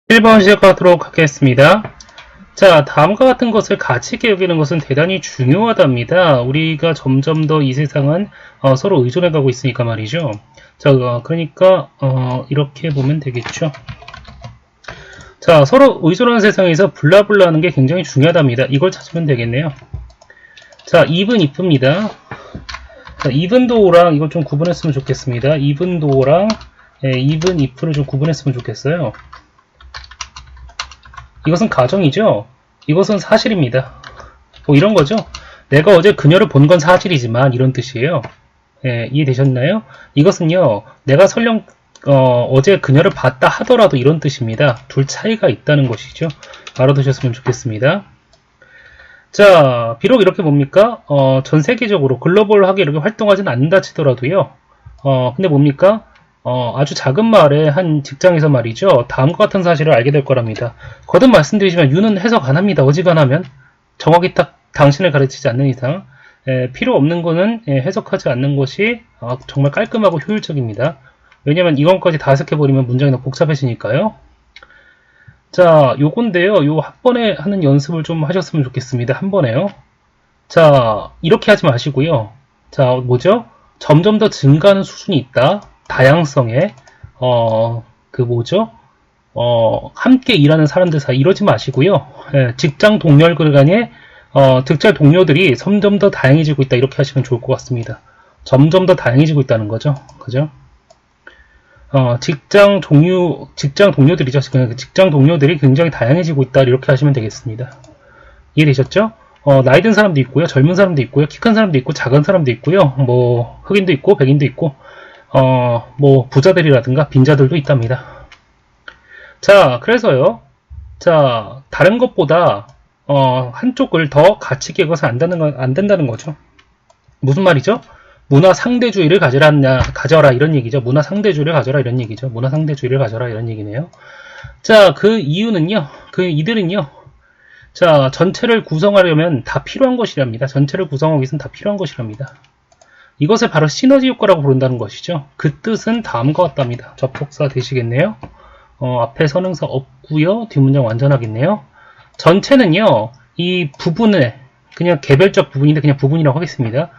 1번 시작하도록 하겠습니다. 자, 다음과 같은 것을 가치 있게 여기는 것은 대단히 중요하답니다. 우리가 점점 더 이 세상은 서로 의존해 가고 있으니까 말이죠. 자, 그러니까 이렇게 보면 되겠죠. 자, 서로 의존하는 세상에서 블라블라 하는 게 굉장히 중요하답니다. 이걸 찾으면 되겠네요. 자, even if입니다. 자, even though랑 이걸 좀 구분했으면 좋겠습니다. even thogh랑 even if를 좀 구분했으면 좋겠어요. 이것은 가정이죠. 이것은 사실입니다. 뭐 이런 거죠. 내가 어제 그녀를 본 건 사실이지만 이런 뜻이에요. 예, 이해되셨나요? 이것은요, 내가 설령 어제 그녀를 봤다 하더라도 이런 뜻입니다. 둘 차이가 있다는 것이죠. 알아두셨으면 좋겠습니다. 자, 비록 이렇게 뭡니까? 전 세계적으로 글로벌하게 이렇게 활동하지는 않는다 치더라도요. 근데 뭡니까? 아주 작은 마을의 한 직장에서 말이죠. 다음과 같은 사실을 알게 될 거랍니다. 거듭 말씀드리지만 유는 해석 안 합니다. 어지간하면 정확히 딱 당신을 가르치지 않는 이상 필요 없는 거는 해석하지 않는 것이 정말 깔끔하고 효율적입니다. 왜냐면 이건까지 다 해석해버리면 문장이 너무 복잡해지니까요. 자, 요건데요. 요 한 번에 하는 연습을 좀 하셨으면 좋겠습니다. 한 번에요. 자, 이렇게 하지 마시고요. 자, 뭐죠? 점점 더 증가하는 수준이 있다. 다양성에 함께 일하는 사람들 사이 이러지 마시고요. 직장 동료들 간에 직장 동료들이 점점 더 다양해지고 있다 이렇게 하시면 좋을 것 같습니다. 점점 더 다양해지고 있다는 거죠. 그죠? 직장 동료들이죠. 직장 동료들이 굉장히 다양해지고 있다 이렇게 하시면 되겠습니다. 이해되셨죠? 나이 든 사람도 있고요, 젊은 사람도 있고요, 키 큰 사람도 있고, 작은 사람도 있고요, 뭐 흑인도 있고, 백인도 있고. 뭐 부자들이라든가 빈자들도 있답니다. 자, 그래서요. 자, 다른 것보다 한쪽을 더 가치 있게 여겨서 안 된다는 거죠. 무슨 말이죠? 문화 상대주의를 가져라 이런 얘기죠. 문화 상대주의를 가져라 이런 얘기죠. 문화 상대주의를 가져라 이런 얘기네요. 자, 그 이유는요. 이들은요. 자, 전체를 구성하려면 다 필요한 것이랍니다. 전체를 구성하기 위해서는 다 필요한 것이랍니다. 이것을 바로 시너지 효과라고 부른다는 것이죠. 그 뜻은 다음과 같답니다. 접속사 되시겠네요. 앞에 선행사 없고요. 뒷문장 완전하겠네요. 전체는요. 이 부분을 그냥 개별적 부분인데 그냥 부분이라고 하겠습니다.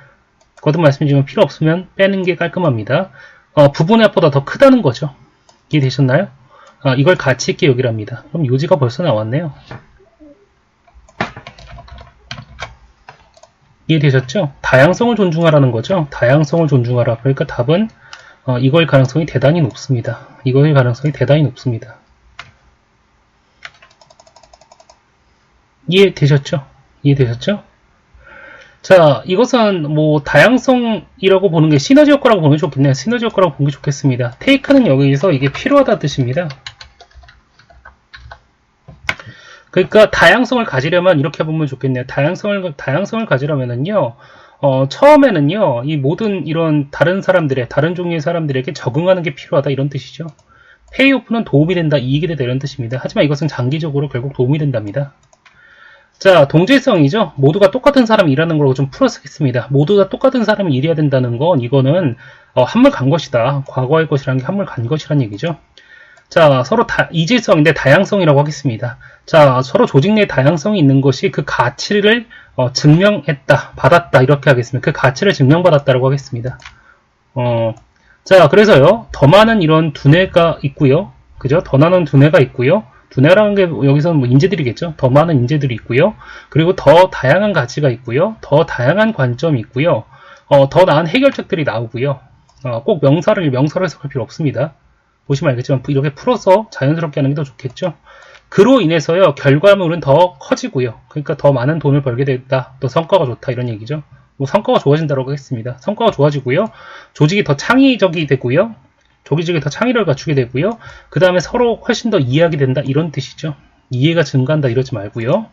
거듭 말씀드리면 필요 없으면 빼는 게 깔끔합니다. 부분의 합보다 더 크다는 거죠. 이해되셨나요? 이걸 가치 있게 여기랍니다. 그럼 요지가 벌써 나왔네요. 이해되셨죠? 다양성을 존중하라는 거죠. 다양성을 존중하라. 그러니까 답은 이거일 가능성이 대단히 높습니다. 이거일 가능성이 대단히 높습니다. 이해되셨죠? 이해되셨죠? 자, 이것은 뭐 다양성이라고 보는 게 시너지 효과라고 보는 게 좋겠네요. 시너지 효과라고 보는 게 좋겠습니다. 테이크는 여기서 이게 필요하다 뜻입니다. 그러니까 다양성을 가지려면 이렇게 보면 좋겠네요. 다양성을 가지려면은요, 처음에는요, 이 모든 이런 다른 종류의 사람들에게 적응하는 게 필요하다 이런 뜻이죠. 페이오프는 도움이 된다, 이익이 된다 이런 뜻입니다. 하지만 이것은 장기적으로 결국 도움이 된답니다. 자, 동질성이죠. 모두가 똑같은 사람이 일하는 걸로 좀 풀어쓰겠습니다. 모두가 똑같은 사람이 일해야 된다는 건 이거는 한물 간 것이다. 과거의 것이라는 게 한물 간 것이란 얘기죠. 자, 서로 이질성인데 다양성이라고 하겠습니다. 자, 서로 조직 내 다양성이 있는 것이 그 가치를 증명했다, 받았다 이렇게 하겠습니다. 그 가치를 증명받았다라고 하겠습니다. 자, 그래서요, 더 많은 이런 두뇌가 있고요, 그죠? 더 많은 두뇌가 있고요. 두뇌라는 게 여기서는 뭐 인재들이겠죠. 더 많은 인재들이 있고요. 그리고 더 다양한 가치가 있고요. 더 다양한 관점이 있고요. 더 나은 해결책들이 나오고요. 꼭 명사를 해석할 필요 없습니다. 보시면 알겠지만 이렇게 풀어서 자연스럽게 하는 게 더 좋겠죠. 그로 인해서요, 결과물은 더 커지고요. 그러니까 더 많은 돈을 벌게 된다. 또 성과가 좋다 이런 얘기죠. 뭐 성과가 좋아진다고 하겠습니다. 성과가 좋아지고요. 조직이 더 창의적이 되고요. 조직이 더 창의력을 갖추게 되고요. 그 다음에 서로 훨씬 더 이해하게 된다 이런 뜻이죠. 이해가 증가한다 이러지 말고요.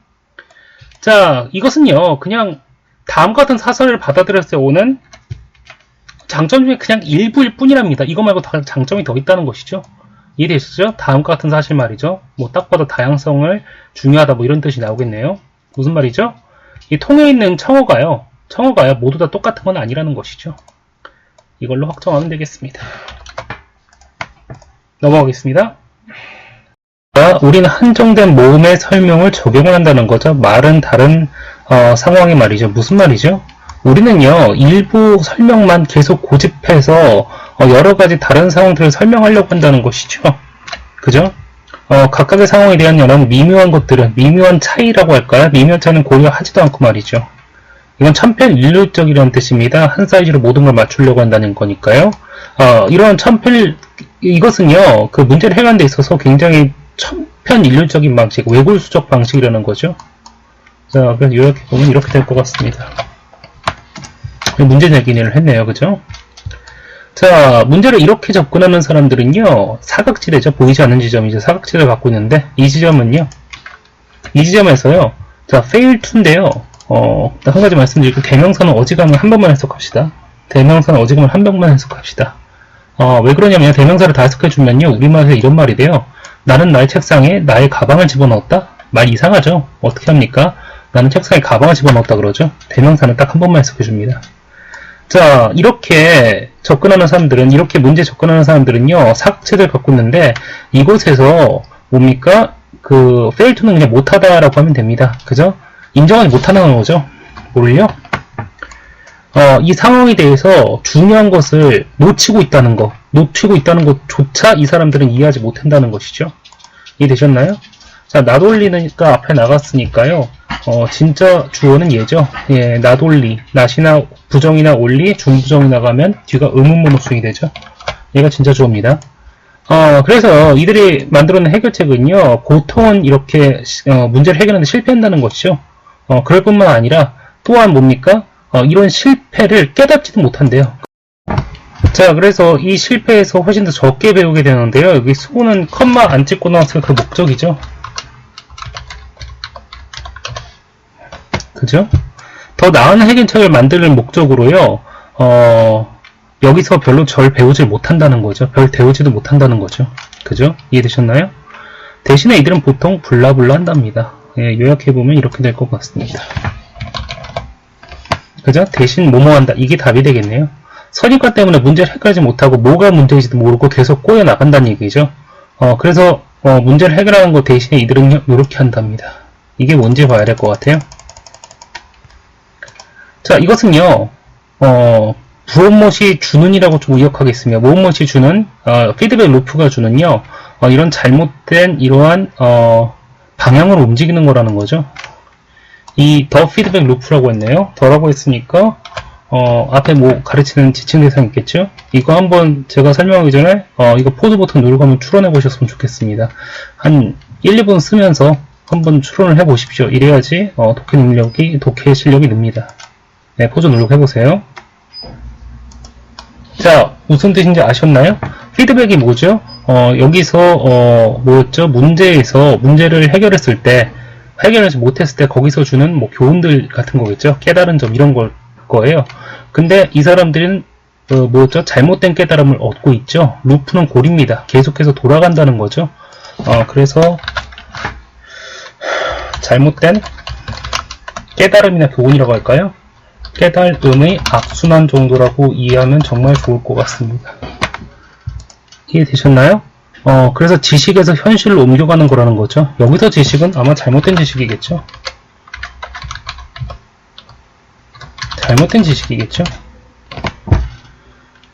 자, 이것은요, 그냥 다음과 같은 사설을 받아들였을 때 오는 장점 중에 그냥 일부일 뿐이랍니다. 이거 말고 장점이 더 있다는 것이죠. 이해되시죠? 다음과 같은 사실 말이죠. 뭐 딱 봐도 다양성을 중요하다 뭐 이런 뜻이 나오겠네요. 무슨 말이죠? 이 통에 있는 청어가요. 모두 다 똑같은 건 아니라는 것이죠. 이걸로 확정하면 되겠습니다. 넘어가겠습니다. 뭡니까? 우리는 한정된 모음의 설명을 적용을 한다는 거죠. 말은 다른 상황의 말이죠. 무슨 말이죠? 우리는요, 일부 설명만 계속 고집해서 여러 가지 다른 상황들을 설명하려고 한다는 것이죠. 그죠? 각각의 상황에 대한 여러 미묘한 것들은, 미묘한 차이라고 할까요? 미묘한 차이는 고려하지도 않고 말이죠. 이건 천편일률적이라는 뜻입니다. 한 사이즈로 모든 걸 맞추려고 한다는 거니까요. 이런 이것은요, 그 문제를 해결하는 데 있어서 굉장히 천편일률적인 방식, 외골수적 방식이라는 거죠. 자, 그래서 이렇게 보면 이렇게 될 것 같습니다. 문제 내기를 했네요. 그죠? 자, 문제를 이렇게 접근하는 사람들은요, 사각지대죠. 보이지 않는 지점이죠. 사각지대를 갖고 있는데, 이 지점은요, 이 지점에서요, 자, fail to인데요, 한 가지 말씀드리고, 대명사는 어지간하면 한 번만 해석합시다. 대명사는 어지간하면 한 번만 해석합시다. 왜 그러냐면, 대명사를 다 해석해주면요, 우리말에서 이런 말이 돼요. 나는 나의 책상에 나의 가방을 집어넣었다? 말 이상하죠? 어떻게 합니까? 나는 책상에 가방을 집어넣었다 그러죠? 대명사는 딱 한 번만 해석해줍니다. 자, 이렇게 접근하는 사람들은, 이렇게 문제 접근하는 사람들은요, 사각지대를 갖고 있는데, 이곳에서 뭡니까? 그, fail to는 그냥 못하다라고 하면 됩니다. 그죠? 인정하지 못하는 거죠. 뭘요? 이 상황에 대해서 중요한 것을 놓치고 있다는 것조차 이 사람들은 이해하지 못한다는 것이죠. 이해되셨나요? 자, 나돌리니까 앞에 나갔으니까요. 진짜 주어는 얘죠. 예, 나돌리. 낫이나 부정이나 올리, 중부정이 나가면 뒤가 의문문호수이 되죠. 얘가 진짜 주어입니다. 그래서 이들이 만들어낸 해결책은요, 보통은 이렇게, 문제를 해결하는데 실패한다는 것이죠. 그럴 뿐만 아니라, 또한 뭡니까? 이런 실패를 깨닫지도 못한대요. 자, 그래서 이 실패에서 훨씬 더 적게 배우게 되는데요. 여기 수고는 컴마 안 찍고 나왔으니까 그 목적이죠. 그죠? 더 나은 해결책을 만드는 목적으로요, 여기서 별로 절 배우질 못한다는 거죠. 별 배우지도 못한다는 거죠. 그죠? 이해되셨나요? 대신에 이들은 보통 블라블라 한답니다. 예, 요약해보면 이렇게 될 것 같습니다. 그죠? 대신 뭐뭐 한다. 이게 답이 되겠네요. 선입관 때문에 문제를 해결하지 못하고 뭐가 문제인지도 모르고 계속 꼬여 나간다는 얘기죠. 그래서 문제를 해결하는 것 대신에 이들은 이렇게 한답니다. 이게 뭔지 봐야 될 것 같아요. 자, 이것은요, 무엇이 주는이라고 좀 의역하겠습니다. 무엇이 주는, 피드백 루프가 주는요, 이런 잘못된 이러한, 방향으로 움직이는 거라는 거죠. 이 더 피드백 루프라고 했네요. 더라고 했으니까, 앞에 뭐 가르치는 지침 대상 있겠죠? 이거 한번 제가 설명하기 전에, 이거 포즈 버튼 누르고 한번 추론해 보셨으면 좋겠습니다. 한 1, 2분 쓰면서 한번 추론을 해 보십시오. 이래야지, 독해 실력이 늡니다. 네, 포즈 누르고 해보세요. 자, 무슨 뜻인지 아셨나요? 피드백이 뭐죠? 여기서, 뭐였죠? 문제를 해결했을 때, 해결하지 못했을 때 거기서 주는 뭐 교훈들 같은 거겠죠? 깨달은 점, 이런 거예요. 근데 이 사람들은, 뭐였죠? 잘못된 깨달음을 얻고 있죠? 루프는 고리입니다. 계속해서 돌아간다는 거죠? 그래서, 잘못된 깨달음이나 교훈이라고 할까요? 깨달음의 악순환 정도라고 이해하면 정말 좋을 것 같습니다. 이해되셨나요? 그래서 지식에서 현실로 옮겨가는 거라는 거죠. 여기서 지식은 아마 잘못된 지식이겠죠. 잘못된 지식이겠죠.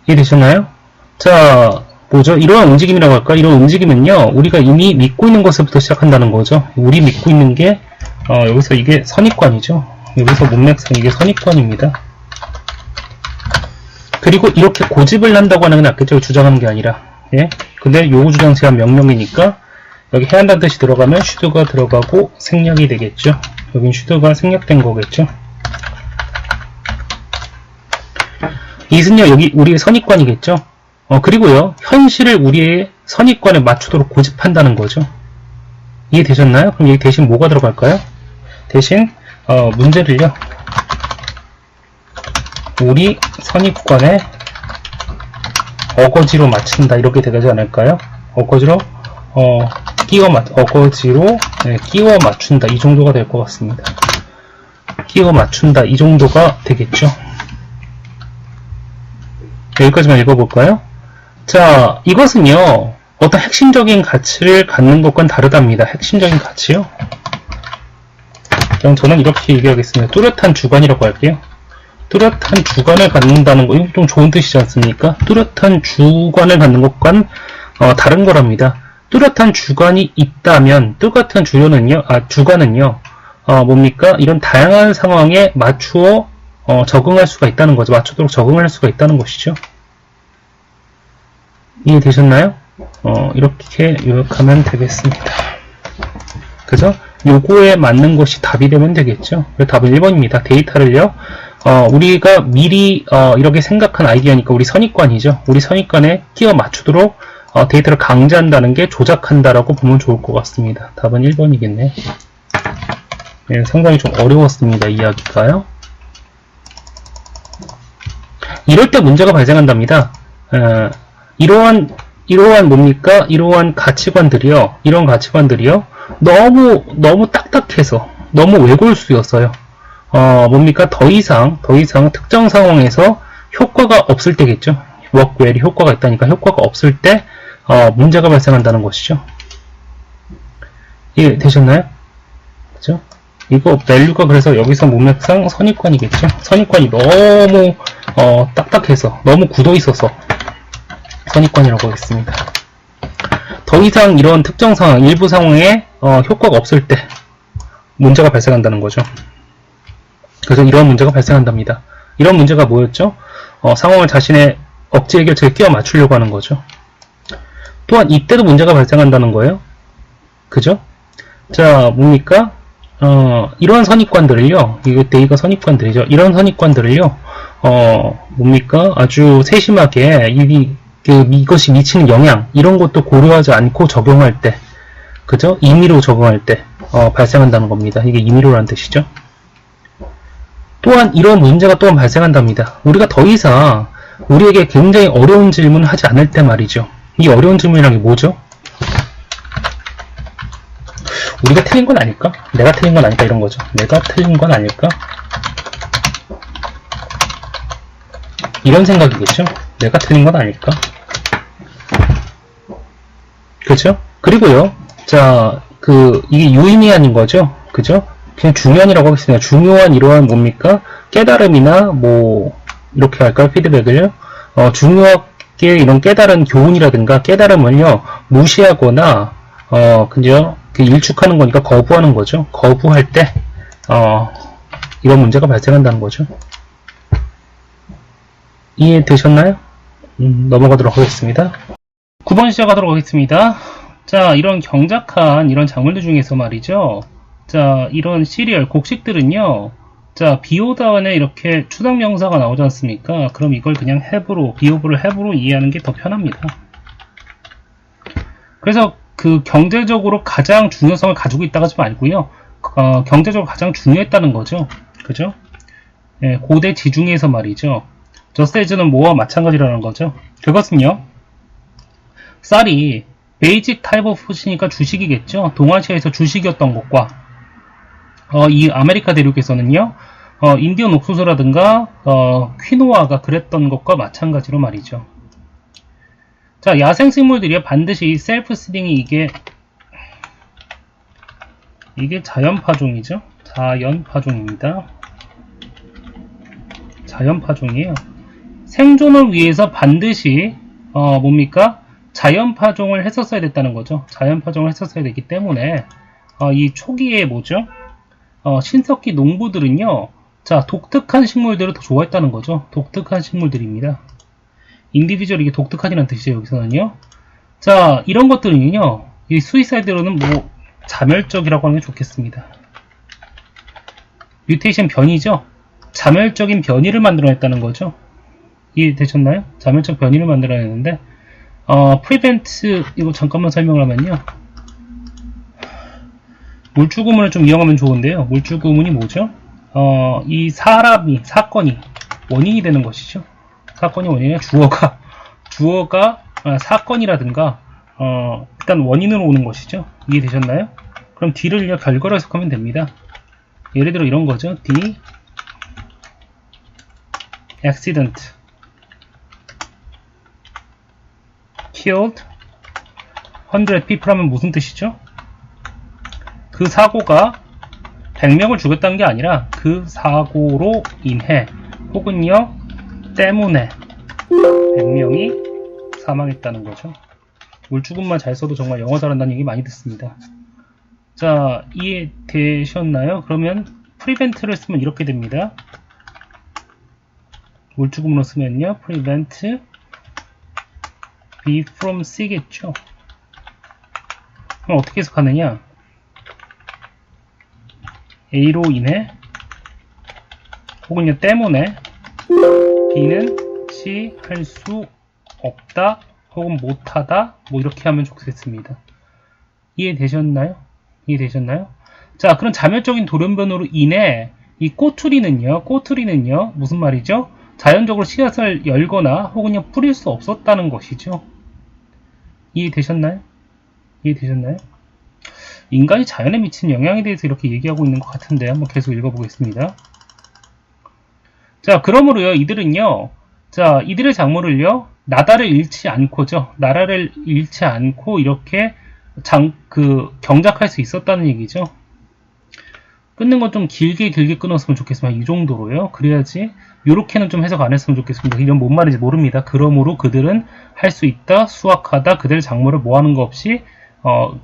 이해되셨나요? 자, 뭐죠? 이러한 움직임이라고 할까? 이런 움직임은요, 우리가 이미 믿고 있는 것부터 시작한다는 거죠. 우리 믿고 있는 게, 여기서 이게 선입관이죠. 여기서 문맥상 이게 선입관입니다. 그리고 이렇게 고집을 한다고 하는 건 악의적으로 주장하는 게 아니라, 예? 근데 요구 주장 제한 명령이니까 여기 해야 한다는 뜻이 들어가면 슈드가 들어가고 생략이 되겠죠. 여긴 슈드가 생략된 거겠죠. 이은요, 여기 우리의 선입관이겠죠. 그리고요, 현실을 우리의 선입관에 맞추도록 고집한다는 거죠. 이해되셨나요? 그럼 여기 대신 뭐가 들어갈까요? 대신 문제를요, 우리 선입관에 어거지로 맞춘다, 이렇게 되지 않을까요? 어거지로 끼워 맞춘다, 이 정도가 될 것 같습니다. 끼워 맞춘다, 이 정도가 되겠죠. 여기까지만 읽어볼까요? 자, 이것은요, 어떤 핵심적인 가치를 갖는 것과는 다르답니다. 핵심적인 가치요? 그냥 저는 이렇게 얘기하겠습니다. 뚜렷한 주관이라고 할게요. 뚜렷한 주관을 갖는다는 거, 이거 좀 좋은 뜻이지 않습니까? 뚜렷한 주관을 갖는 것과는 다른 거랍니다. 뚜렷한 주관이 있다면, 뚜렷한 주관은요, 뭡니까? 이런 다양한 상황에 맞추어 적응할 수가 있다는 거죠. 맞추도록 적응할 수가 있다는 것이죠. 이해되셨나요? 이렇게 요약하면 되겠습니다. 그죠? 요거에 맞는 것이 답이 되면 되겠죠. 그래서 답은 1번입니다. 데이터를요, 우리가 미리 이렇게 생각한 아이디어니까 우리 선입관이죠. 우리 선입관에 끼워 맞추도록 데이터를 강제한다는 게 조작한다라고 보면 좋을 것 같습니다. 답은 1번이겠네요. 네, 상당히 좀 어려웠습니다. 이야기가요. 이럴 때 문제가 발생한답니다. 이러한 뭡니까? 이러한 가치관들이요. 이런 가치관들이요. 너무 딱딱해서, 너무 외골수였어요. 뭡니까? 더 이상 특정 상황에서 효과가 없을 때겠죠. 워크웰이 효과가 있다니까 효과가 없을 때, 문제가 발생한다는 것이죠. 예, 되셨나요? 그죠? 이거, 밸류가 그래서 여기서 문맥상 선입관이겠죠? 선입관이 너무, 딱딱해서, 너무 굳어 있어서, 선입관이라고 하겠습니다. 더 이상 이런 특정 상황, 일부 상황에, 효과가 없을 때, 문제가 발생한다는 거죠. 그래서 이런 문제가 발생한답니다. 이런 문제가 뭐였죠? 상황을 자신의 억지 해결책에 끼워 맞추려고 하는 거죠. 또한 이때도 문제가 발생한다는 거예요. 그죠? 자, 뭡니까? 이러한 선입관들을요, 이거 선입관들이죠. 이런 선입관들을요, 뭡니까? 아주 세심하게, 이것이 미치는 영향, 이런 것도 고려하지 않고 적용할 때, 그죠? 임의로 적용할 때, 발생한다는 겁니다. 이게 임의로라는 뜻이죠. 또한 이런 문제가 또한 발생한답니다. 우리가 더 이상 우리에게 굉장히 어려운 질문을 하지 않을 때 말이죠. 이 어려운 질문이란 게 뭐죠? 우리가 틀린 건 아닐까? 내가 틀린 건 아닐까? 이런 거죠. 내가 틀린 건 아닐까? 이런 생각이겠죠? 내가 틀린 건 아닐까? 그죠? 그리고요, 자, 이게 유의미한 거죠? 그죠? 그냥 중요한이라고 하겠습니다. 중요한 이러한 뭡니까? 깨달음이나, 이렇게 할까요? 피드백을요? 중요하게 이런 깨달은 교훈이라든가 깨달음을요, 무시하거나, 그죠? 일축하는 거니까 거부하는 거죠. 거부할 때, 이런 문제가 발생한다는 거죠. 이해되셨나요? 넘어가도록 하겠습니다. 9번 시작하도록 하겠습니다. 자, 이런 경작한 이런 작물들 중에서 말이죠. 자, 이런 시리얼, 곡식들은요. 자, 비오 다음에 이렇게 추상명사가 나오지 않습니까? 그럼 이걸 그냥 have로, 비오브를 have로 이해하는 게 더 편합니다. 그래서 경제적으로 가장 중요성을 가지고 있다고 하지 말고요. 경제적으로 가장 중요했다는 거죠. 그죠? 예, 고대 지중해에서 말이죠. 저스테이즈는 뭐와 마찬가지라는 거죠. 그것은요. 쌀이 베이직 타입 오브 푸드니까 주식이겠죠. 동아시아에서 주식이었던 것과 이 아메리카 대륙에서는요. 인디언 옥수수라든가 퀴노아가 그랬던 것과 마찬가지로 말이죠. 자, 야생식물들이 반드시 셀프 시딩이 이게 자연파종이죠. 자연파종입니다. 자연파종이에요. 생존을 위해서 반드시 뭡니까? 자연파종을 했었어야 됐다는 거죠. 자연파종을 했었어야 됐기 때문에 이 초기에 뭐죠? 신석기 농부들은요. 자, 독특한 식물들을 더 좋아했다는 거죠. 독특한 식물들입니다. 인디비주얼 이게 독특하다는 뜻이죠. 여기서는요. 자, 이런 것들은요. 이 수이사이드로는 자멸적이라고 하는 게 좋겠습니다. 뮤테이션 변이죠. 자멸적인 변이를 만들어냈다는 거죠. 이해되셨나요? 자멸적 변이를 만들어냈는데 prevent 이거 잠깐만 설명을 하면요. 물주구문을 좀 이용하면 좋은데요. 물주구문이 뭐죠? 이 사건이 원인이 되는 것이죠. 사건이 원인이냐 주어가 사건이라든가 일단 원인으로 오는 것이죠. 이해되셨나요? 그럼 D를 결과로 해석하면 됩니다. 예를 들어 이런 거죠. D accident killed 100 people 하면 무슨 뜻이죠? 그 사고가 100명을 죽였다는 게 아니라 그 사고로 인해 혹은요 때문에 100명이 사망했다는 거죠. 물주금만 잘 써도 정말 영어 잘한다는 얘기 많이 듣습니다. 자, 이해되셨나요? 그러면 prevent를 쓰면 이렇게 됩니다. 물주금으로 쓰면요 prevent be from C겠죠. 그럼 어떻게 해석하느냐? A로 인해 혹은요 때문에 B는 C 할 수 없다 혹은 못하다 뭐 이렇게 하면 좋겠습니다. 이해되셨나요? 이해되셨나요? 자, 그럼 자멸적인 돌연변으로 인해 이 꼬투리는요 무슨 말이죠? 자연적으로 씨앗을 열거나 혹은요 뿌릴 수 없었다는 것이죠. 이해되셨나요? 이해되셨나요? 인간이 자연에 미친 영향에 대해서 이렇게 얘기하고 있는 것 같은데 한번 계속 읽어보겠습니다. 자, 그러므로요 이들은요 자, 이들의 작물을요 나라를 잃지 않고죠. 나라를 잃지 않고 이렇게 경작할 수 있었다는 얘기죠. 끊는 건 좀 길게 끊었으면 좋겠습니다. 이 정도로요. 그래야지 요렇게는 좀 해석 안 했으면 좋겠습니다. 이런 뭔 말인지 모릅니다. 그러므로 그들은 할 수 있다, 수확하다, 그들의 작물을 뭐하는 거 없이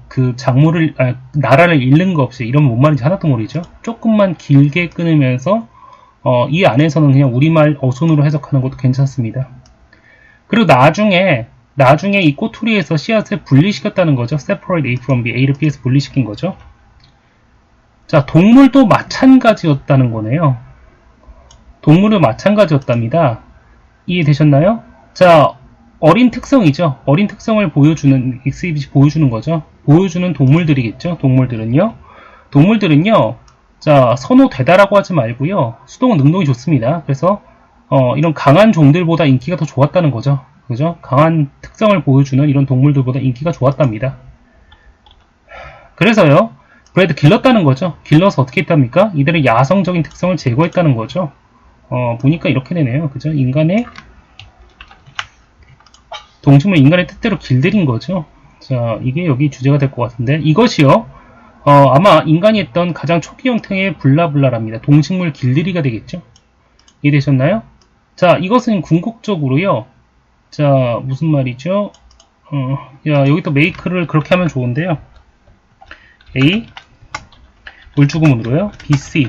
그 작물을 나라를 잃는 거 없이 이런 뭔 말인지 하나도 모르죠. 조금만 길게 끊으면서 이 안에서는 그냥 우리말 어순으로 해석하는 것도 괜찮습니다. 그리고 나중에 이 꼬투리에서 씨앗을 분리시켰다는 거죠. separate A from B, A를 B에서 분리시킨 거죠. 자, 동물도 마찬가지였다는 거네요. 동물도 마찬가지였답니다. 이해되셨나요? 자, 어린 특성이죠. 어린 특성을 보여주는, exhibit이 보여주는 거죠. 보여주는 동물들이겠죠. 동물들은요, 자, 선호되다라고 하지 말고요. 수동은 능동이 좋습니다. 그래서, 이런 강한 종들보다 인기가 더 좋았다는 거죠. 그죠? 강한 특성을 보여주는 이런 동물들보다 인기가 좋았답니다. 그래서요, 그래도 길렀다는 거죠. 길러서 어떻게 했답니까? 이들의 야성적인 특성을 제거했다는 거죠. 보니까 이렇게 되네요. 그죠? 동식물 인간의 뜻대로 길들인 거죠. 자, 이게 여기 주제가 될 것 같은데, 이것이요, 아마 인간이 했던 가장 초기 형태의 블라블라랍니다. 동식물 길들이가 되겠죠? 이해되셨나요? 자, 이것은 궁극적으로요, 자, 무슨 말이죠? 여기도 make를 그렇게 하면 좋은데요. A, 물주구문으로요. B, C.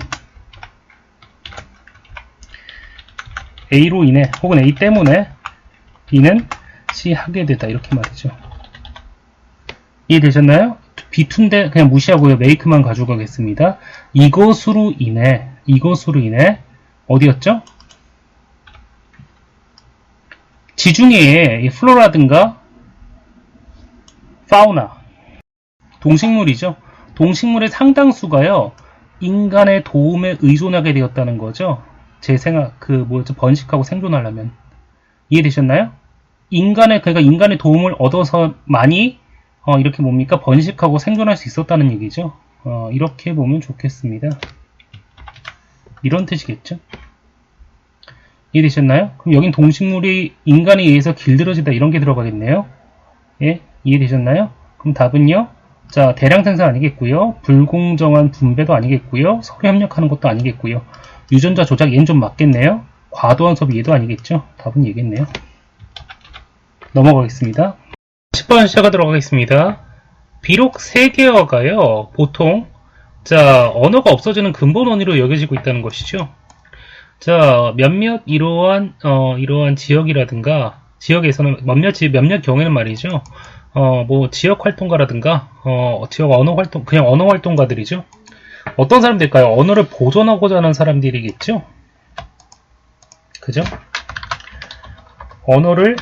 A로 인해, 혹은 A 때문에 B는 C 하게 되다. 이렇게 말이죠. 이해되셨나요? B2인데 그냥 무시하고요. make만 가져가겠습니다. 이것으로 인해, 어디였죠? 지중해의 플로라든가 파우나, 동식물이죠. 동식물의 상당수가요, 인간의 도움에 의존하게 되었다는 거죠. 제 생각, 번식하고 생존하려면. 이해되셨나요? 그러니까 인간의 도움을 얻어서 많이, 이렇게 뭡니까? 번식하고 생존할 수 있었다는 얘기죠. 이렇게 보면 좋겠습니다. 이런 뜻이겠죠? 이해되셨나요? 그럼 여긴 동식물이 인간에 의해서 길들여지다 이런 게 들어가겠네요. 예? 이해되셨나요? 그럼 답은요? 자, 대량 생산 아니겠고요. 불공정한 분배도 아니겠고요. 서로 협력하는 것도 아니겠고요. 유전자 조작 얘는 좀 맞겠네요. 과도한 소비 얘도 아니겠죠. 답은 얘겠네요. 넘어가겠습니다. 10번 시작하도록 하겠습니다. 비록 세계어가요, 보통 자, 언어가 없어지는 근본 원인으로 여겨지고 있다는 것이죠. 자, 이러한 지역이라든가, 지역에서는 몇몇 경우에는 말이죠. 지역 활동가라든가, 지역 언어 활동, 그냥 언어 활동가들이죠. 어떤 사람들일까요? 언어를 보존하고자 하는 사람들이겠죠? 그죠? 언어를,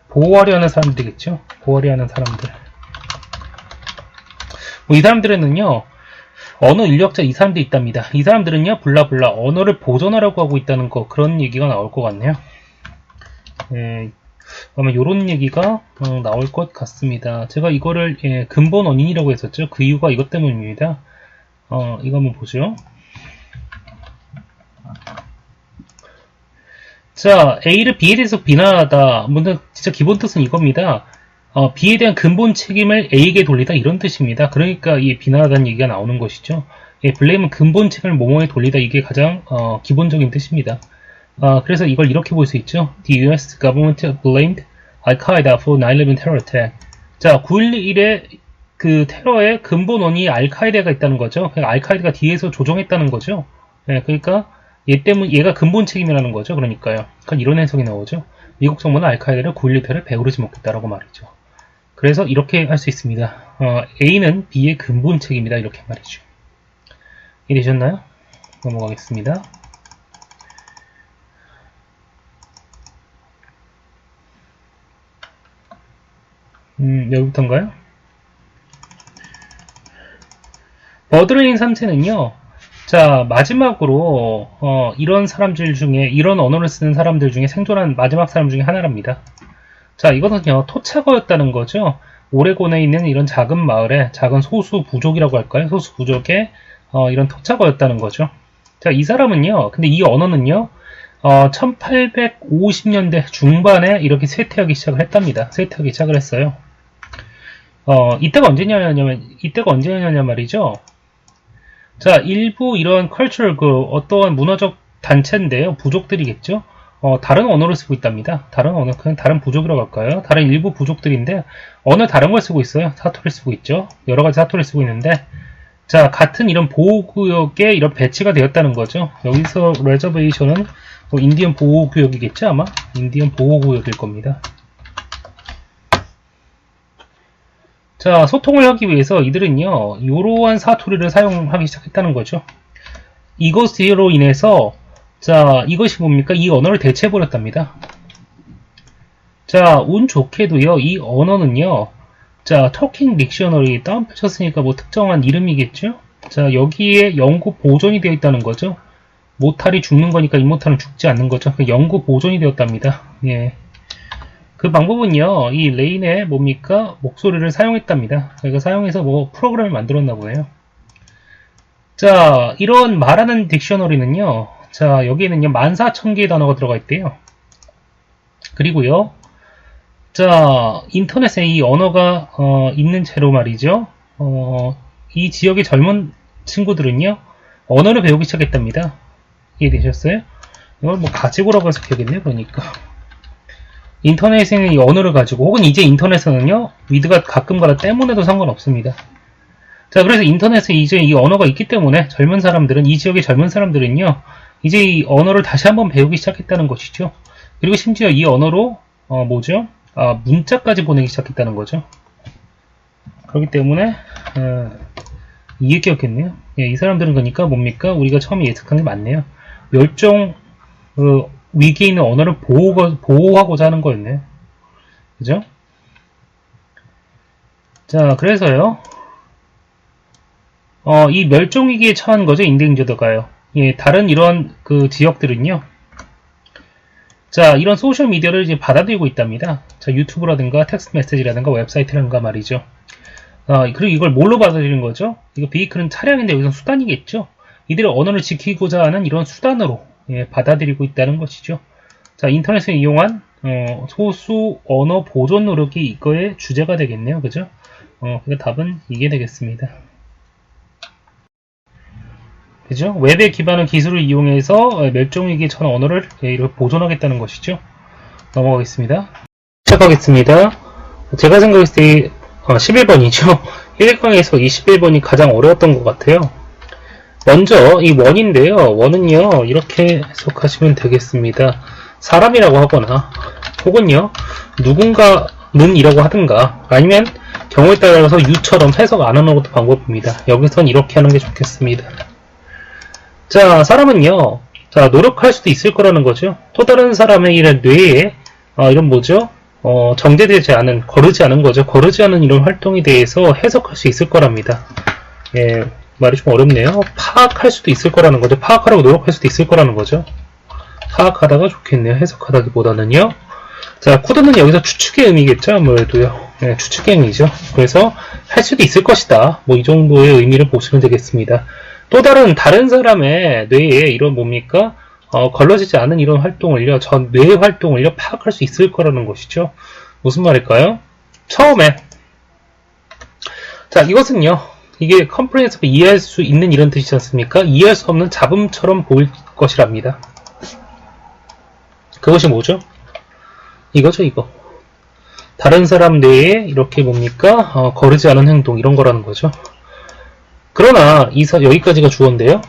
보호하려 하는 사람들이겠죠? 보호하려 하는 사람들. 이 사람들은요, 언어 인력자 이 사람들이 있답니다. 이 사람들은요, 블라블라, 언어를 보존하려고 하고 있다는 그런 얘기가 나올 것 같네요. 아마 요런 얘기가 나올 것 같습니다. 제가 이거를 근본 원인이라고 했었죠. 그 이유가 이것 때문입니다. 이거 한번 보죠. 자, A를 B에 대해서 비난하다. 먼저 진짜 기본 뜻은 이겁니다. B에 대한 근본 책임을 A에게 돌리다 이런 뜻입니다. 그러니까 이 비난하다는 얘기가 나오는 것이죠. 예, blame은 근본 책임을 뭐뭐에 돌리다 이게 가장 기본적인 뜻입니다. 그래서 이걸 이렇게 볼 수 있죠. The US government blamed Al-Qaeda for 9/11 terror attack. 자, 9.11의 그 테러의 근본 원인이 알카에다가 있다는 거죠. 그러니까 알카에다가 뒤에서 조종했다는 거죠. 예, 그러니까 얘가 근본 책임이라는 거죠. 그러니까요. 그러니까 이런 해석이 나오죠. 미국 정부는 알카에다를 9.11 테러를 배후르지 못했다라고 말이죠. 그래서 이렇게 할 수 있습니다. A는 B의 근본 책임이다 이렇게 말이죠. 이해되셨나요? 넘어가겠습니다. 여기부터인가요? 버드레인 3세는요, 자, 마지막으로, 이런 사람들 중에, 이런 언어를 쓰는 사람들 중에 생존한 마지막 사람 중에 하나랍니다. 자, 이거는요, 토착어였다는 거죠. 오레곤에 있는 이런 작은 마을의 작은 소수 부족이라고 할까요? 소수 부족의, 이런 토착어였다는 거죠. 자, 이 사람은요, 근데 이 언어는요, 1850년대 중반에 이렇게 쇠퇴하기 시작을 했답니다. 쇠퇴하기 시작을 했어요. 이때가 언제냐면 말이죠. 자, 일부 이런 컬처럴 어떠한 문화적 단체인데요. 부족들이겠죠. 다른 언어를 쓰고 있답니다. 다른 언어, 그냥 다른 부족이라고 할까요? 다른 일부 부족들인데, 어느 다른 걸 쓰고 있어요. 사토를 쓰고 있죠. 여러 가지 사토를 쓰고 있는데, 자, 같은 이런 보호구역에 이런 배치가 되었다는 거죠. 여기서 레저베이션은 인디언 보호구역이겠죠, 아마? 인디언 보호구역일 겁니다. 자, 소통을 하기 위해서 이들은요, 이러한 사투리를 사용하기 시작했다는 거죠. 이것으로 인해서, 자, 이것이 뭡니까? 이 언어를 대체해버렸답니다. 자, 운 좋게도요, 이 언어는요, 자, 토킹 딕셔너리 다운표쳤으니까 뭐 특정한 이름이겠죠? 자, 여기에 영구 보존이 되어 있다는 거죠. 모탈이 죽는 거니까 이모탈은 죽지 않는 거죠. 영구 보존이 되었답니다. 예. 그 방법은요, 이 레인의 뭡니까? 목소리를 사용했답니다. 그러니까 사용해서 뭐 프로그램을 만들었나 보네요. 자, 이런 말하는 딕셔너리는요, 자, 여기에는요, 14,000개의 단어가 들어가 있대요. 그리고요, 자, 인터넷에 이 언어가, 있는 채로 말이죠. 이 지역의 젊은 친구들은요, 언어를 배우기 시작했답니다. 이해되셨어요? 이걸 뭐 가지고 오라고 해서 되겠네요, 그러니까. 인터넷에는 이 언어를 가지고, 혹은 이제 인터넷에는요, 위드가 가끔가다 때문에도 상관없습니다. 자, 그래서 인터넷에 이제 이 언어가 있기 때문에 젊은 사람들은, 이 지역의 젊은 사람들은요, 이제 이 언어를 다시 한번 배우기 시작했다는 것이죠. 그리고 심지어 이 언어로, 뭐죠? 문자까지 보내기 시작했다는 거죠. 그렇기 때문에, 이게 기억했네요. 예, 이 사람들은 그러니까 뭡니까? 우리가 처음에 예측한 게 맞네요. 멸종, 위기에 있는 언어를 보호하고자 하는 거였네. 그죠? 자, 그래서요. 이 멸종위기에 처한 거죠, 인데인저드가요. 예, 다른 이런 그 지역들은요. 자, 이런 소셜미디어를 이제 받아들이고 있답니다. 자, 유튜브라든가 텍스트 메시지라든가 웹사이트라든가 말이죠. 그리고 이걸 뭘로 받아들이는 거죠? 이거 비이클은 차량인데 여기서 수단이겠죠? 이들의 언어를 지키고자 하는 이런 수단으로 예, 받아들이고 있다는 것이죠. 자, 인터넷을 이용한 소수 언어 보존 노력이 이거의 주제가 되겠네요. 그죠? 그러니까 답은 이게 되겠습니다. 그죠? 웹에 기반한 기술을 이용해서 멸종위기에 처한 언어를 이렇게 보존하겠다는 것이죠. 넘어가겠습니다. 시작하겠습니다. 제가 생각했을 때 11번이죠. 1강에서 21번이 가장 어려웠던 것 같아요. 먼저 이 원인데요. 원은요. 이렇게 해석하시면 되겠습니다. 사람이라고 하거나 혹은요. 누군가는 이라고 하든가 아니면 경우에 따라서 유처럼 해석 안 하는 것도 방법입니다. 여기선 이렇게 하는 게 좋겠습니다. 자, 사람은요. 자, 노력할 수도 있을 거라는 거죠. 또 다른 사람의 이런 뇌에 이런 뭐죠? 정제되지 않은, 거르지 않은 거죠. 거르지 않은 이런 활동에 대해서 해석할 수 있을 거랍니다. 예, 말이 좀 어렵네요. 파악할 수도 있을 거라는 거죠. 파악하려고 노력할 수도 있을 거라는 거죠. 파악하다가 좋겠네요. 해석하다기보다는요. 자, 코드는 여기서 추측의 의미겠죠. 아무래도요. 예, 추측의 의미죠. 그래서 할 수도 있을 것이다. 뭐 이 정도의 의미를 보시면 되겠습니다. 또 다른 사람의 뇌에 이런 뭡니까? 걸러지지 않은 이런 활동을요, 전 뇌 활동을요, 파악할 수 있을 거라는 것이죠. 무슨 말일까요? 처음에 자 이것은요 이게 comprehensive 이해할 수 있는 이런 뜻이지 않습니까? 이해할 수 없는 잡음처럼 보일 것이랍니다. 그것이 뭐죠? 이거죠 이거. 다른 사람 뇌에 이렇게 뭡니까? 거르지 않은 행동 이런 거라는 거죠. 그러나 여기까지가 주어인데요.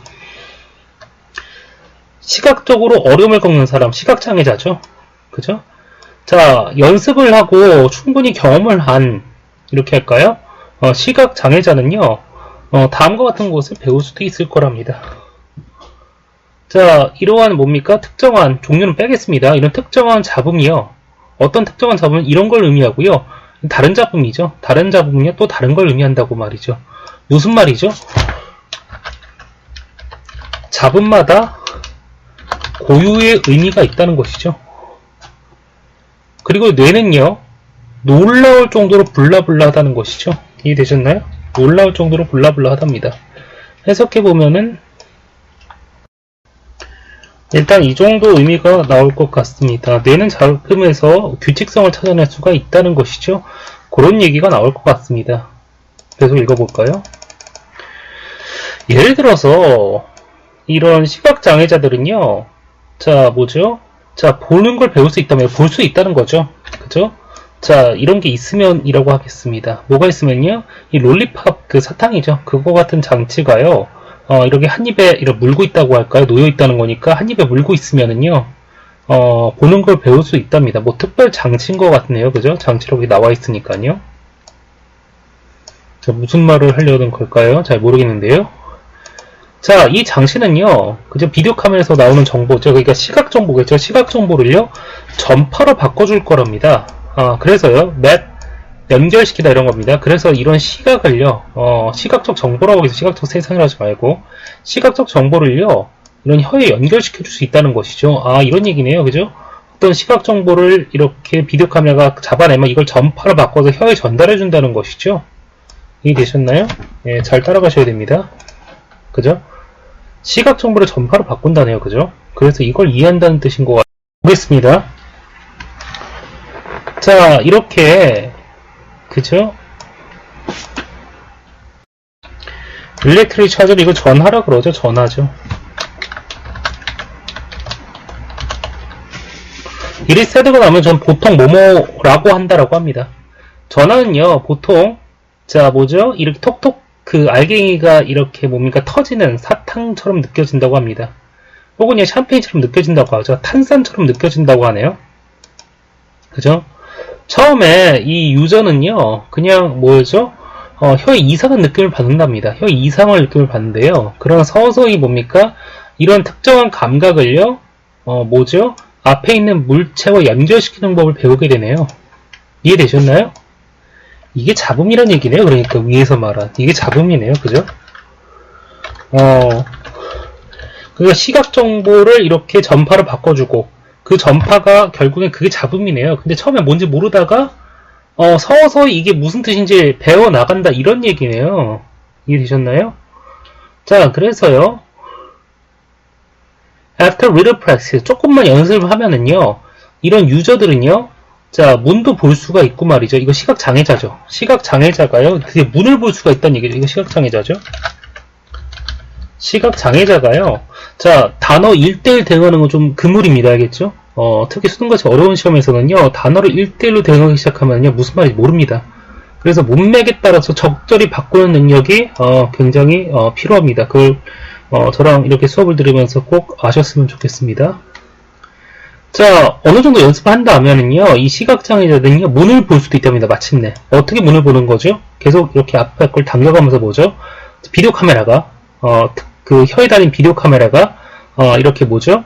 시각적으로 어려움을 겪는 사람, 시각장애자죠. 그죠? 자, 연습을 하고 충분히 경험을 한, 이렇게 할까요? 시각장애자는요, 다음과 같은 것을 배울 수도 있을 거랍니다. 자, 이러한 뭡니까? 특정한, 종류는 빼겠습니다. 이런 특정한 잡음이요. 어떤 특정한 잡음은 이런 걸 의미하고요. 다른 잡음이죠. 다른 잡음은요, 또 다른 걸 의미한다고 말이죠. 무슨 말이죠? 잡음마다 고유의 의미가 있다는 것이죠. 그리고 뇌는요, 놀라울 정도로 블라블라하다는 것이죠. 이해되셨나요? 놀라울 정도로 블라블라하답니다. 해석해보면은, 일단 이 정도 의미가 나올 것 같습니다. 뇌는 잡음에서 규칙성을 찾아낼 수가 있다는 것이죠. 그런 얘기가 나올 것 같습니다. 계속 읽어볼까요? 예를 들어서, 이런 시각장애자들은요, 자, 뭐죠? 자, 보는 걸 배울 수 있다면 볼 수 있다는 거죠. 그죠? 자, 이런 게 있으면이라고 하겠습니다. 뭐가 있으면요? 이 롤리팝 그 사탕이죠. 그거 같은 장치가요. 이렇게 한 입에 이렇게 물고 있다고 할까요? 놓여 있다는 거니까 한 입에 물고 있으면은요. 보는 걸 배울 수 있답니다. 뭐 특별 장치인 것 같네요. 그죠? 장치라고 나와 있으니까요. 자, 무슨 말을 하려는 걸까요? 잘 모르겠는데요. 자, 이 장치는요, 그죠? 비디오 카메라에서 나오는 정보죠. 그러니까 시각 정보겠죠. 시각 정보를요, 전파로 바꿔줄 거랍니다. 그래서요, 연결시키다 이런 겁니다. 그래서 이런 시각을요, 시각적 정보라고 해서 시각적 세상이라 하지 말고, 시각적 정보를요, 이런 혀에 연결시켜 줄 수 있다는 것이죠. 이런 얘기네요. 그죠? 어떤 시각 정보를 이렇게 비디오 카메라가 잡아내면 이걸 전파로 바꿔서 혀에 전달해 준다는 것이죠. 이해되셨나요? 예, 잘 따라가셔야 됩니다. 그죠? 시각 정보를 전파로 바꾼다네요. 그죠? 그래서 이걸 이해한다는 뜻인 것 같아요. 보겠습니다. 자, 이렇게, 그죠? 일렉트릭 차저를 이거 전하라 그러죠. 전하죠. 이리 세드가 나면 전 보통 뭐뭐라고 한다라고 합니다. 전하는요, 보통, 자, 뭐죠? 이렇게 톡톡 그 알갱이가 이렇게 뭡니까 터지는 사탕처럼 느껴진다고 합니다. 혹은 샴페인처럼 느껴진다고 하죠. 탄산처럼 느껴진다고 하네요. 그죠? 처음에 이 유저는요, 그냥 뭐죠? 혀에 이상한 느낌을 받는답니다. 혀에 이상한 느낌을 받는데요. 그러나 서서히 뭡니까? 이런 특정한 감각을요, 뭐죠? 앞에 있는 물체와 연결시키는 법을 배우게 되네요. 이해되셨나요? 이게 잡음이란 얘기네요. 그러니까 위에서 말한 이게 잡음이네요. 그죠? 그러니까 시각 정보를 이렇게 전파로 바꿔주고 그 전파가 결국엔 그게 잡음이네요. 근데 처음에 뭔지 모르다가 서서히 이게 무슨 뜻인지 배워 나간다 이런 얘기네요. 이해되셨나요? 자, 그래서요. After little practice, 조금만 연습을 하면은요. 이런 유저들은요. 자, 문도 볼 수가 있고 말이죠. 이거 시각장애자죠. 시각장애자가요. 그게 문을 볼 수가 있다는 얘기죠. 이거 시각장애자죠. 시각장애자가요. 자, 단어 1대1 대응하는 건 좀 그물입니다. 알겠죠? 특히 수능같이 어려운 시험에서는요. 단어를 1대1로 대응하기 시작하면요. 무슨 말인지 모릅니다. 그래서 문맥에 따라서 적절히 바꾸는 능력이 굉장히 필요합니다. 그걸 저랑 이렇게 수업을 들으면서 꼭 아셨으면 좋겠습니다. 자, 어느 정도 연습한다 하면은요, 이 시각장애자들은요, 문을 볼 수도 있답니다, 마침내. 어떻게 문을 보는 거죠? 계속 이렇게 앞에 걸 당겨가면서 보죠? 비디오 카메라가, 그 혀에 달린 비디오 카메라가, 이렇게 뭐죠?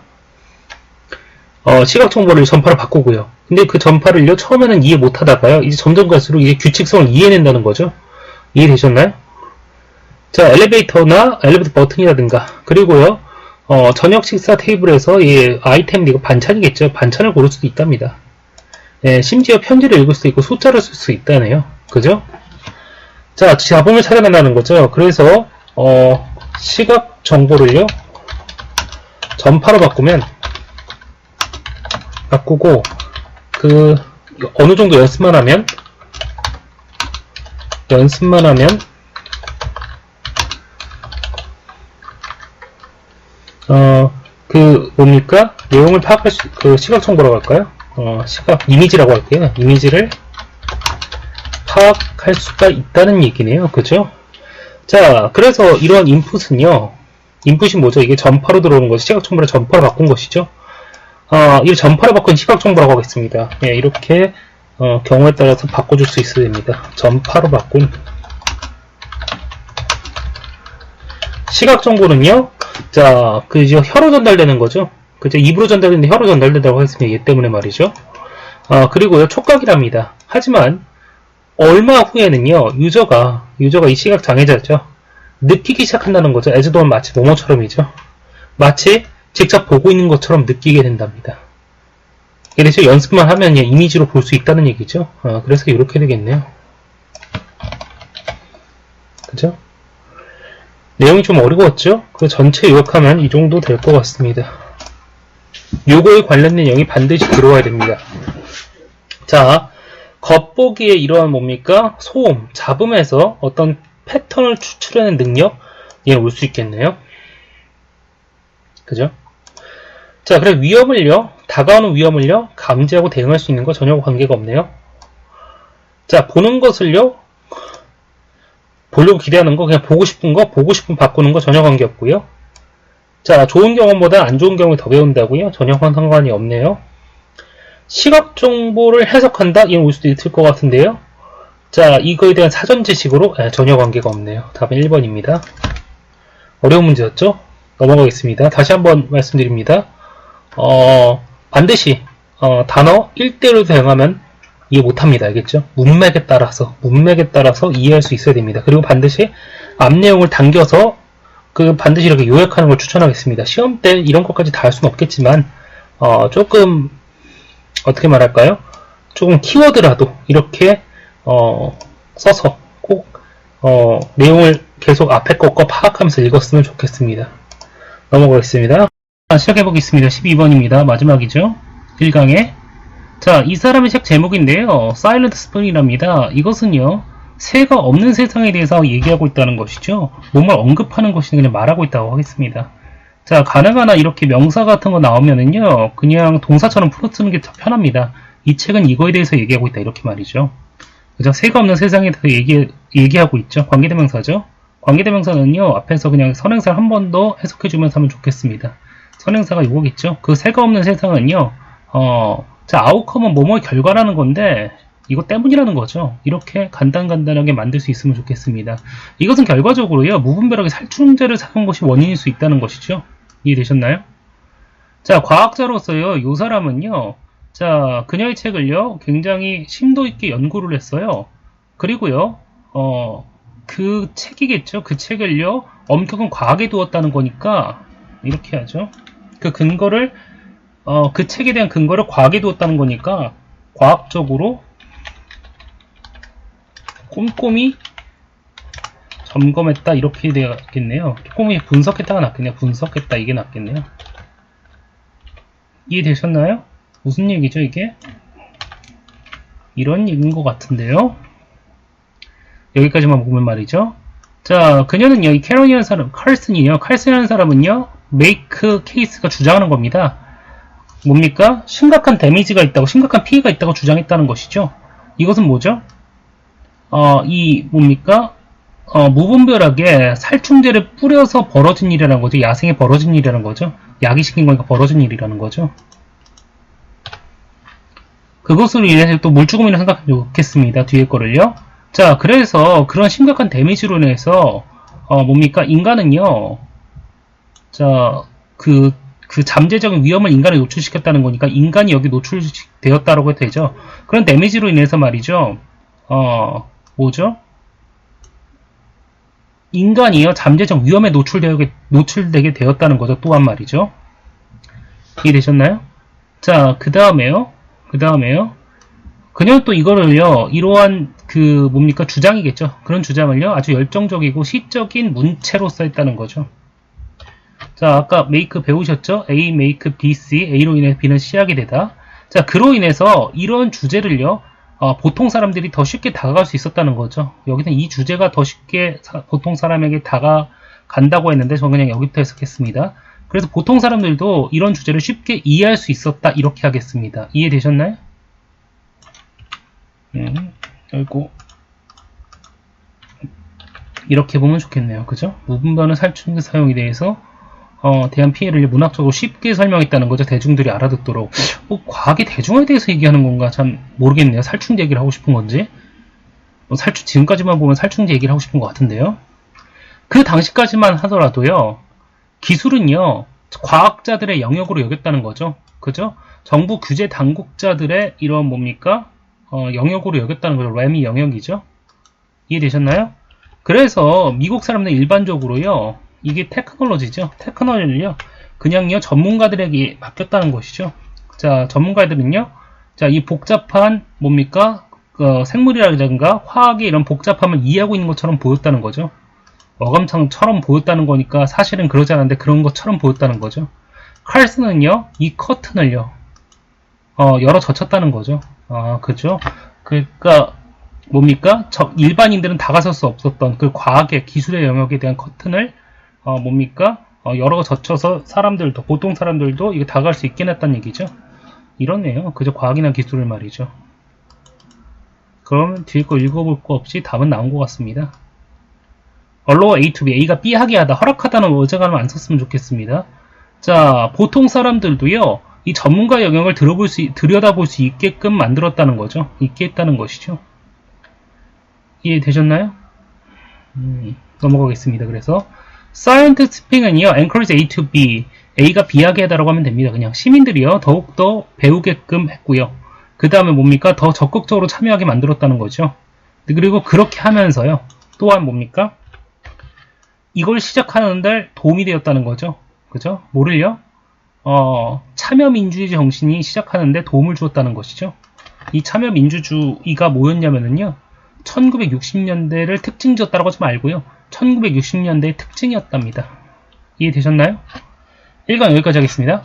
시각 정보를 전파를 바꾸고요. 근데 그 전파를요, 처음에는 이해 못 하다가요, 이제 점점 갈수록 이제 규칙성을 이해낸다는 거죠? 이해되셨나요? 자, 엘리베이터 버튼이라든가, 그리고요, 저녁 식사 테이블에서 이 아이템, 이거 반찬이겠죠. 반찬을 고를 수도 있답니다. 예, 심지어 편지를 읽을 수도 있고 숫자를 쓸 수 있다네요. 그죠? 자, 잡음을 찾아낸다는 거죠. 그래서 시각 정보를요 전파로 바꾸고 그 어느 정도 연습만 하면 연습만 하면 뭡니까? 내용을 파악할 수, 시각 정보라고 할까요? 이미지라고 할게요. 이미지를 파악할 수가 있다는 얘기네요. 그죠? 자, 그래서 이런 인풋은요, 인풋이 뭐죠? 이게 전파로 들어오는 것이 시각 정보를 전파로 바꾼 것이죠. 이 전파로 바꾼 시각 정보라고 하겠습니다. 예, 이렇게, 경우에 따라서 바꿔줄 수 있어야 됩니다. 전파로 바꾼 시각 정보는요, 자, 이제 혀로 전달되는 거죠. 그죠? 입으로 전달되는데 혀로 전달된다고 했습니다. 얘 때문에 말이죠. 그리고요, 촉각이랍니다. 하지만, 얼마 후에는요, 유저가 이 시각 장애자죠. 느끼기 시작한다는 거죠. 에즈도는 마치 모모처럼이죠. 마치 직접 보고 있는 것처럼 느끼게 된답니다. 그래서 연습만 하면 이미지로 볼 수 있다는 얘기죠. 그래서 이렇게 되겠네요. 그죠? 내용이 좀 어려웠죠? 그 전체 요약하면 이 정도 될 것 같습니다. 요거에 관련된 내용이 반드시 들어와야 됩니다. 자, 겉보기에 이러한 뭡니까? 소음, 잡음에서 어떤 패턴을 추출하는 능력? 예, 올 수 있겠네요. 그죠? 자, 그래 위험을요, 다가오는 위험을요, 감지하고 대응할 수 있는 거 전혀 관계가 없네요. 자, 보는 것을요, 보려고 기대하는 거, 그냥 보고 싶은 바꾸는 거 전혀 관계없고요. 자, 좋은 경험보다 안 좋은 경험을 더 배운다고요? 전혀 상관이 없네요. 시각 정보를 해석한다? 이건 올 수도 있을 것 같은데요. 자, 이거에 대한 사전 지식으로 전혀 관계가 없네요. 답은 1번입니다. 어려운 문제였죠? 넘어가겠습니다. 다시 한번 말씀드립니다. 반드시 단어 1대1로 대응하면 이해 못합니다. 알겠죠? 문맥에 따라서 이해할 수 있어야 됩니다. 그리고 반드시 앞 내용을 당겨서 반드시 이렇게 요약하는 걸 추천하겠습니다. 시험 때 이런 것까지 다 할 수는 없겠지만 조금 어떻게 말할까요? 조금 키워드라도 이렇게 써서 꼭 내용을 계속 앞에 것과 파악하면서 읽었으면 좋겠습니다. 넘어가겠습니다. 시작해보겠습니다. 12번입니다. 마지막이죠. 1강에. 자, 이 사람의 책 제목인데요. 사일런트 스푼이랍니다. 이것은요, 새가 없는 세상에 대해서 얘기하고 있다는 것이죠. 뭔가 언급하는 것이 그냥 말하고 있다고 하겠습니다. 자, 가능하나 이렇게 명사 같은 거 나오면은요, 그냥 동사처럼 풀어쓰는 게 더 편합니다. 이 책은 이거에 대해서 얘기하고 있다. 이렇게 말이죠. 그죠? 새가 없는 세상에 대해서 얘기하고 있죠. 관계대명사죠. 관계대명사는요, 앞에서 그냥 선행사를 한 번 더 해석해주면서 하면 좋겠습니다. 선행사가 이거겠죠. 그 새가 없는 세상은요, 자, 아웃컴은 뭐뭐의 결과라는 건데, 이거 때문이라는 거죠. 이렇게 간단하게 만들 수 있으면 좋겠습니다. 이것은 결과적으로요, 무분별하게 살충제를 사용한 것이 원인일 수 있다는 것이죠. 이해되셨나요? 자, 과학자로서요, 이 사람은요, 자, 그녀의 책을요, 굉장히 심도 있게 연구를 했어요. 그리고요, 그 책이겠죠. 그 책을요, 엄격한 과학에 두었다는 거니까, 이렇게 하죠. 그 근거를, 그 책에 대한 근거를 과학에 두었다는 거니까, 과학적으로 꼼꼼히 점검했다, 이렇게 되겠네요. 꼼꼼히 분석했다가 낫겠네요. 분석했다, 이게 낫겠네요. 이해되셨나요? 무슨 얘기죠, 이게? 이런 얘기인 것 같은데요. 여기까지만 보면 말이죠. 자, 그녀는요, 이 캐런이라는 사람, 칼슨이라는 사람은요, 메이크 케이스가 주장하는 겁니다. 뭡니까? 심각한 데미지가 있다고, 심각한 피해가 있다고 주장했다는 것이죠. 이것은 뭐죠? 뭡니까? 무분별하게 살충제를 뿌려서 벌어진 일이라는 거죠. 야생에 벌어진 일이라는 거죠. 약이 시킨 거니까 벌어진 일이라는 거죠. 그것으로 인해서 또 물주금이라 생각하면 좋겠습니다. 뒤에 거를요. 자, 그래서 그런 심각한 데미지로 인해서 뭡니까? 인간은요. 자, 그 잠재적인 위험을 인간에 노출시켰다는 거니까 인간이 여기 노출되었다라고 해도 되죠. 그런 데미지로 인해서 말이죠. 뭐죠? 인간이요, 잠재적 위험에 노출되게 되었다는 거죠. 또한 말이죠. 이해되셨나요? 자, 그 다음에요. 그녀는 또 이거를요, 이러한 뭡니까? 주장이겠죠. 그런 주장을요, 아주 열정적이고 시적인 문체로서 했다는 거죠. 자, 아까 make 배우셨죠? A make B, C, A로 인해 B는 C하게 되다. 자, 그로 인해서 이런 주제를요, 보통 사람들이 더 쉽게 다가갈 수 있었다는 거죠. 여기는 이 주제가 더 쉽게 보통 사람에게 다가간다고 했는데 저는 그냥 여기부터 해석했습니다. 그래서 보통 사람들도 이런 주제를 쉽게 이해할 수 있었다 이렇게 하겠습니다. 이해되셨나요? 그리고 이렇게 보면 좋겠네요. 그죠? 무분별한 살충제 사용에 대해서 대한 피해를 문학적으로 쉽게 설명했다는 거죠. 대중들이 알아듣도록. 과학이 대중화에 대해서 얘기하는 건가 참 모르겠네요. 살충제 얘기를 하고 싶은 건지. 지금까지만 보면 살충제 얘기를 하고 싶은 것 같은데요. 그 당시까지만 하더라도요. 기술은요. 과학자들의 영역으로 여겼다는 거죠. 그죠? 정부 규제 당국자들의 이런 뭡니까? 영역으로 여겼다는 거죠. 램이 영역이죠. 이해되셨나요? 그래서 미국 사람들 일반적으로요. 이게 테크놀로지죠. 테크놀로지를요. 그냥요. 전문가들에게 맡겼다는 것이죠. 자, 전문가들은요. 자, 이 복잡한 뭡니까? 생물이라든가 화학의 이런 복잡함을 이해하고 있는 것처럼 보였다는 거죠. 어감창처럼 보였다는 거니까 사실은 그러지 않았는데 그런 것처럼 보였다는 거죠. 칼슨은요. 이 커튼을요. 열어 젖혔다는 거죠. 그죠? 그러니까 뭡니까? 일반인들은 다가설 수 없었던 그 과학의 기술의 영역에 대한 커튼을 뭡니까? 열어 젖혀서 사람들도 보통 사람들도 이게 다가갈 수 있게 했다는 얘기죠. 이러네요. 그저 과학이나 기술을 말이죠. 그러면 뒤에 거 읽어볼 거 없이 답은 나온 것 같습니다. allow A to B, A가 B 하게 하다, 허락하다는 어제가는 안 썼으면 좋겠습니다. 자, 보통 사람들도요, 이 전문가 영역을 들여다볼 수 있게끔 만들었다는 거죠. 있게 했다는 것이죠. 이해되셨나요? 넘어가겠습니다. 그래서 scientific은요, encourage A to B, A가 B하게 하다라고 하면 됩니다. 그냥 시민들이요, 더욱더 배우게끔 했고요. 그 다음에 뭡니까? 더 적극적으로 참여하게 만들었다는 거죠. 그리고 그렇게 하면서요, 또한 뭡니까? 이걸 시작하는데 도움이 되었다는 거죠. 그죠? 뭐를요? 참여민주주의 정신이 시작하는데 도움을 주었다는 것이죠. 이 참여민주주의가 뭐였냐면요. 1960년대를 특징지었다고 하지 말고요. 1960년대의 특징이었답니다. 이해되셨나요? 1강 여기까지 하겠습니다.